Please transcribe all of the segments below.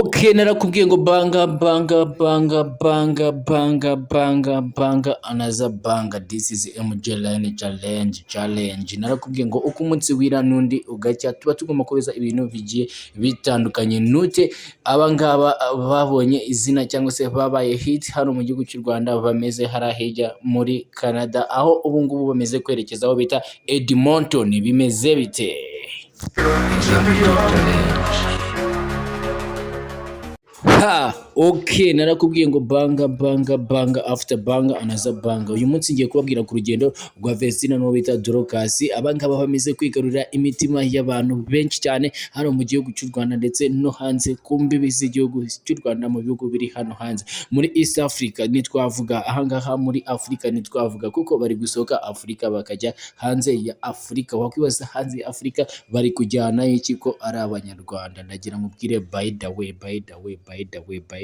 Okay, narakubwiye ngo banga another banga. This is MJ Line challenge. Narakubwiye ngo uko umunsi wira n'undi ugacya tuba tugomba kubeza ibintu bigiye bitandukanye. Nute abangaba babonye izina cyangwa se babaye hit hano mu gihugu cy'u Rwanda bameze harahejya muri Canada, aho ubu ngubu bameze kwerekeza aho bita Edmonton. Bimeze bite? Okay, narakubwiye ngo banga after banga another banga. Uyu munsi ngiye kubabwira ku rugendo rwa Vestina n'uwo bita Dorcas. Abangaba bameze kwigarurira imitima y'abantu benshi cyane hano mu gihugu cy'u Rwanda ndetse no hanze ku mbibi z'igihugu cy'u Rwanda, mu bihugu biri hano hanze muri East Africa. Nitwavuga ahangaha muri Africa nitwavuga kuko bari gusohoka Africa bakajya hanze ya Africa. Wakwibaza hanze ya Africa bari kujyana iki ko ari abanyarwanda? Ndagira mubwire by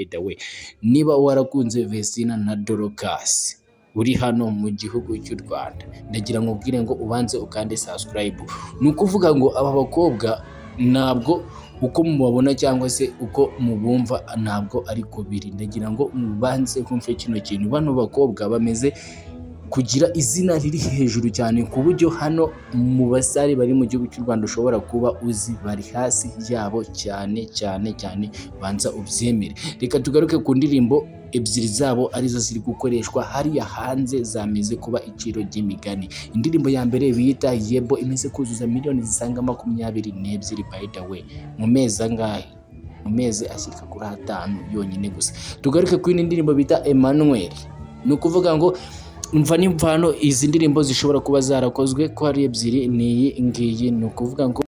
the way, niba warakunze Vestina na Dorcas uri hano mu gihugu cy'u Rwanda, ndagira mubwire ngo ubanze ukande subscribe. Ni ukuvuga ngo aba bakobwa ntabwo uko mubabona cyangwa se uko mubumva ntabwo ari ko biri. Ndagira ngo mubanze kumve kino kintu. Bano bakobwa bameze kugira izina riri hejuru cyane ku buryo hano mu basare bari mu gihugu cy'u Rwanda ushobora kuba uzi bari hasi yabo cyane. Banza ubyemere. Reka tugaruke ku ndirimbo ebyiri zabo arizo ziri gukoreshwa hariya hanze, zameze kuba iciro ry'imigani. Indirimbo ya mbere biyita Yebo imeze kuzuza miliyoni zisaga 22 by the way mu mezi angahe? Mu mezi ashyika kuri 5 yonyine gusa. Tugaruke ku indirimbo bita Emmanuel. Ni ukuvuga ngo umva n'imvano izi ndirimbo zishobora kuba zarakozwe ko hari ebyiri n'iyi ngiyi. Ni ukuvuga ngo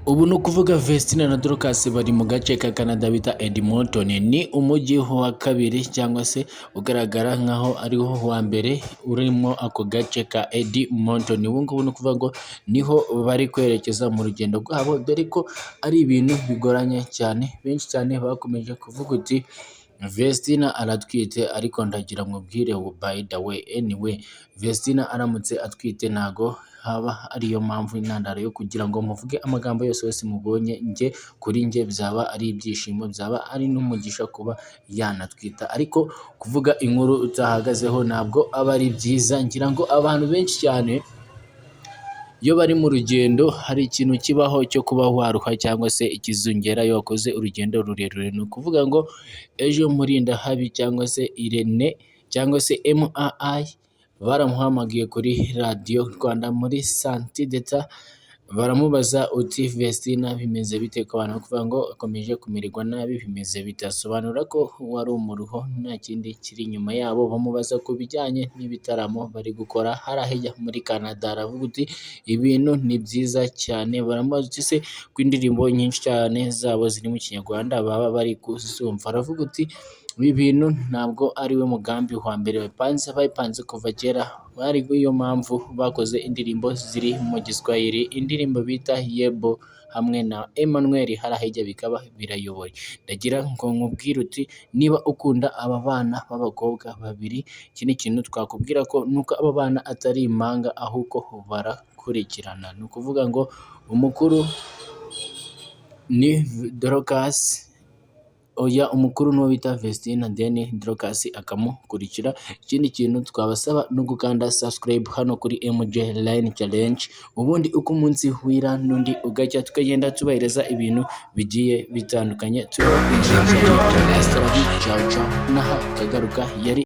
ubu ni ukuvuga Vestina na Dorcas bari mu gace ka Canada bita Edmonton. Ni umujyi wa kabiri cyangwa se ugaragara nkaho ariho wa mbere urimo ako gace ka Edmonton. Ubu ngubu ni ukuvuga ngo niho bari kwerekeza mu rugendo rwabo, dore ko ari ibintu bigoranye cyane. Benshi cyane bakomeje kuvuga uti Vestina aratwite, ariko ndagira mubwire by the way anyway, Vestina aramutse atwite ntago haba ariyo mpamvu intandaro yo kugira ngo muvuge amagambo yose mubonye. Kuri nge byaba ari ibyishimo, byaba ari n'umugisha kuba yanatwita, ariko kuvuga inkuru utahagazeho ntabwo aba ari byiza. Ngira ngo abantu benshi cyane iyo bari mu rugendo hari ikintu kibaho cyo kuba waruha cyangwa se ikizungera iyo wakoze urugendo rurerure. Ni ukuvuga ngo ejo murinda habi cyangwa se Irene cyangwa se MAI baramuhamagaye kuri Radio Rwanda muri Santideta, baramubaza uti Vestina bimeze bite? Ko abantu kuvuga ngo akomeje kumererwa nabi, bimeze bitasobanura ko wari umuruho nta kindi kiri inyuma yabo. Bamubaza ku bijyanye n'ibitaramo bari gukora harahejya muri Canada, aravuga uti ibintu ni byiza cyane. Baramubaza uti se ko indirimbo nyinshi cyane zabo ziri mu Kinyarwanda baba bari kuzumva, aravuga uti ibi bintu ntabwo ari we mugambi wa mbere bayipanze kuva kera, bari iyo mpamvu bakoze indirimbo ziri mu Giswahili. Indirimbo bita Yebo hamwe na Emmanuel harahejya bikaba birayoboye. Ndagira ngo nkubwire uti niba ukunda aba bana b'abakobwa babiri, iki ni ikintu twakubwira ko nuko aba bana atari impanga ahubwo barakurikirana. Ni ukuvuga ngo umukuru ni Dorcas, umukuru n'uwo bita Vestina, then Dorcas akamukurikira. Ikindi kintu twabasaba no gukanda subscribe hano kuri MJ Line Challenge, ubundi uko umunsi wira n'undi ugacya tukagenda tubahereza ibintu bigiye bitandukanye. Ciao, naha kagaruka yari